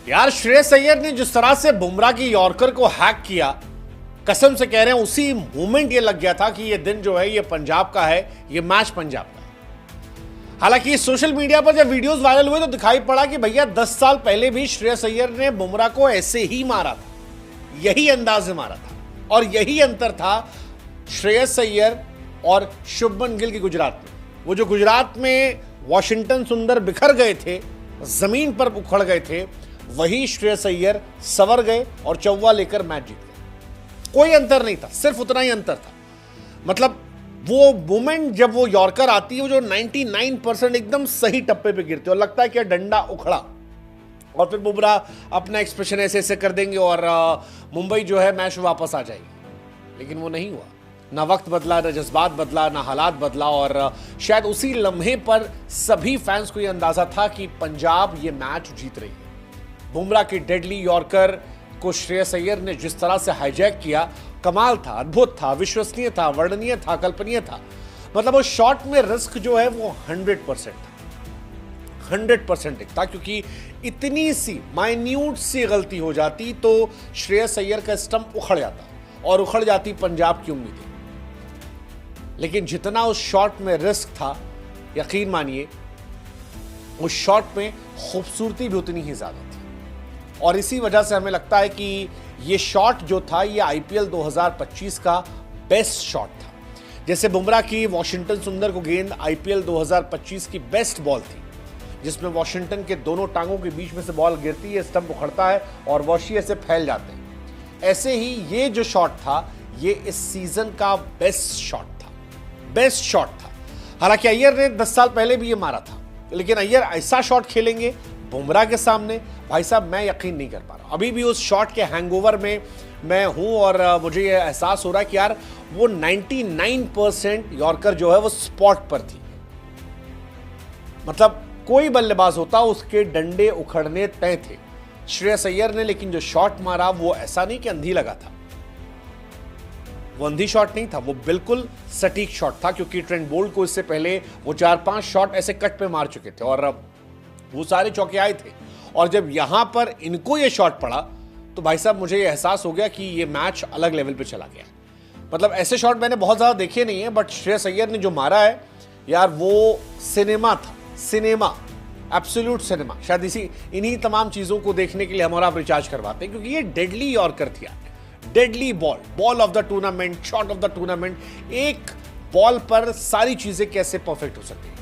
यार श्रेयस अय्यर ने जिस तरह से बुमराह की यॉर्कर को हैक किया, कसम से कह रहे हैं उसी मोमेंट ये लग गया था कि ये दिन जो है ये पंजाब का है, ये मैच पंजाब का है। हालांकि सोशल मीडिया पर जब वीडियोस वायरल हुए तो दिखाई पड़ा कि भैया 10 साल पहले भी श्रेयस अय्यर ने बुमराह को ऐसे ही मारा था, यही अंदाज में मारा था और यही अंतर था श्रेयस अय्यर और शुभमन गिल की गुजरात में। वो जो गुजरात में वॉशिंगटन सुंदर बिखर गए थे, जमीन पर उखड़ गए थे, वही श्रेयस अय्यर सवर गए और चौवा लेकर मैच जीत गए। कोई अंतर नहीं था, सिर्फ उतना ही अंतर था। मतलब वो मोमेंट जब वो यॉर्कर आती है, वो जो 99% एकदम सही टप्पे पे गिरते और लगता है कि डंडा उखड़ा और फिर बुमराह अपना एक्सप्रेशन ऐसे ऐसे कर देंगे और मुंबई जो है मैच वापस आ जाएगी। लेकिन वो नहीं हुआ, ना वक्त बदला, ना जज्बात बदला, ना हालात बदला और शायद उसी लम्हे पर सभी फैंस को यह अंदाजा था कि पंजाब ये मैच जीत रही है। बुमराह की डेडली यॉर्कर को श्रेयस अय्यर ने जिस तरह से हाईजैक किया, कमाल था, अद्भुत था, विश्वसनीय था, वर्णनीय था, कल्पनीय था। मतलब वो शॉट में रिस्क जो है वो 100% था, 100% था, क्योंकि इतनी सी माइन्यूट सी गलती हो जाती तो श्रेयस अय्यर का स्टंप उखड़ जाता और उखड़ जाती पंजाब की उम्मीदें। लेकिन जितना उस शॉट में रिस्क था, यकीन मानिए उस शॉट में खूबसूरती भी उतनी ही ज्यादा थी। और इसी वजह से हमें लगता है कि ये शॉट जो था ये आईपीएल 2025 का बेस्ट शॉट था। जैसे बुमराह की वॉशिंगटन सुंदर को गेंद आईपीएल 2025 की बेस्ट बॉल थी, जिसमें वॉशिंगटन के दोनों टांगों के बीच में से बॉल गिरती है, स्टंप उखड़ता है और वॉशी ऐसे फैल जाते हैं। ऐसे ही ये जो शॉट था ये इस सीजन का बेस्ट शॉट था, बेस्ट शॉट था। हालांकि अय्यर ने 10 साल पहले भी ये मारा था, लेकिन अय्यर ऐसा शॉट खेलेंगे बुमराह के सामने, भाई साहब मैं यकीन नहीं कर पा रहा। अभी भी उस शॉट के हैंगओवर में मैं हूं और मुझे ये एहसास हो रहा है कि यार वो 99% यॉर्कर जो है वो स्पॉट पर थी। मतलब कोई बल्लेबाज होता उसके डंडे उखड़ने तय थे श्रेयस अय्यर ने, लेकिन जो शॉट मारा वो ऐसा नहीं कि अंधी लगा था, वो अंधी शॉट नहीं था, वो बिल्कुल सटीक शॉट था। क्योंकि ट्रेंट बोल्ट को इससे पहले वो 4-5 शॉट ऐसे कट पे मार चुके थे और वो सारे चौके आए थे। और जब यहां पर इनको ये शॉट पड़ा तो भाई साहब मुझे ये एहसास हो गया कि ये मैच अलग लेवल पे चला गया। मतलब ऐसे शॉट मैंने बहुत ज्यादा देखे नहीं है, बट श्रेयस अय्यर ने जो मारा है यार वो सिनेमा था, सिनेमा, एब्सोल्यूट सिनेमा। शायद इन्हीं तमाम चीजों को देखने के लिए हम और आप रिचार्ज करवाते हैं, क्योंकि ये डेडली यॉर्कर थी यार, deadly ball, ball of the tournament, shot of the tournament. एक बॉल पर सारी चीजें कैसे परफेक्ट हो सकती है।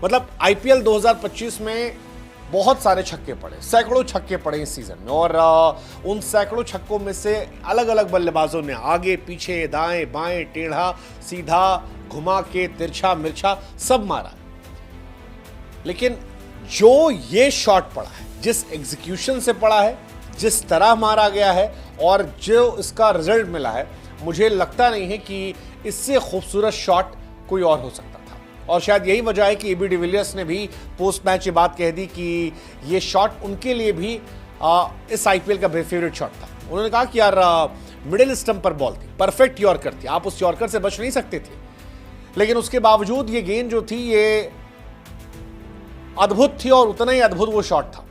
मतलब आईपीएल 2025 में बहुत सारे छक्के पड़े, सैकड़ों छक्के पड़े इस सीजन में और उन सैकड़ों छक्कों में से अलग अलग बल्लेबाजों ने आगे पीछे, दाएं बाएं, टेढ़ा सीधा, घुमा के, तिरछा मिर्छा सब मारा। लेकिन जो ये शॉट पड़ा है, जिस एग्जीक्यूशन से पड़ा है, जिस तरह मारा गया है और जो इसका रिजल्ट मिला है, मुझे लगता नहीं है कि इससे खूबसूरत शॉट कोई और हो सकता था। और शायद यही वजह है कि एबी डिविलियर्स ने भी पोस्ट मैच ये बात कह दी कि ये शॉट उनके लिए भी इस आईपीएल का फेवरेट शॉट था। उन्होंने कहा कि यार मिडिल स्टंप पर बॉल थी, परफेक्ट यॉर्कर थी, आप उस यॉर्कर से बच नहीं सकते थे। लेकिन उसके बावजूद ये गेंद जो थी ये अद्भुत थी और उतना ही अद्भुत वो शॉट था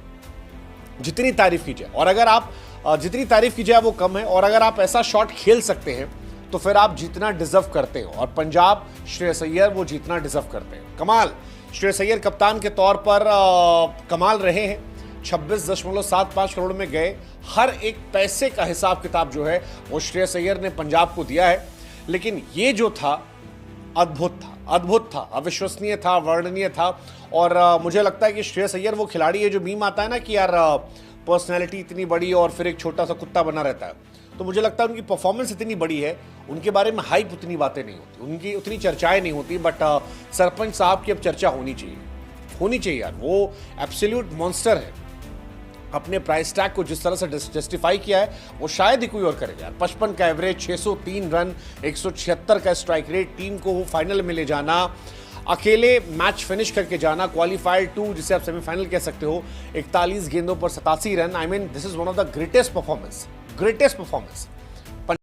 जितनी तारीफ की जाए। और अगर आप जितनी तारीफ की जाए वो कम है। और अगर आप ऐसा शॉट खेल सकते हैं तो फिर आप जीतना डिजर्व करते हो। और पंजाब, श्रेयस अय्यर वो जीतना डिजर्व करते हैं। कमाल, श्रेयस अय्यर कप्तान के तौर पर कमाल रहे हैं। 26.75 करोड़ में गए, हर एक पैसे का हिसाब किताब जो है वो श्रेयस अय्यर ने पंजाब को दिया है। लेकिन ये जो था अद्भुत था, अद्भुत था, अविश्वसनीय था, वर्णनीय था। और मुझे लगता है कि श्रेयस अय्यर वो खिलाड़ी है जो मीम आता है ना कि यार पर्सनैलिटी इतनी बड़ी और फिर एक छोटा सा कुत्ता बना रहता है। तो मुझे लगता है उनकी परफॉर्मेंस इतनी बड़ी है, उनके बारे में हाइप उतनी बातें नहीं होती, उनकी उतनी चर्चाएं नहीं होती। बट सरपंच साहब की अब चर्चा होनी चाहिए, होनी चाहिए यार। वो एब्सोल्यूट मॉन्स्टर है। अपने प्राइस टैग को जिस तरह से जस्टिफाई किया है वो शायद ही कोई और करेगा यार। 55 का एवरेज, 603 रन, 176 का स्ट्राइक रेट, टीम को वो फाइनल में ले जाना, अकेले मैच फिनिश करके जाना, क्वालिफायर 2 जिसे आप सेमीफाइनल कह सकते हो, 41 गेंदों पर 87 run. I mean this is one of the greatest performance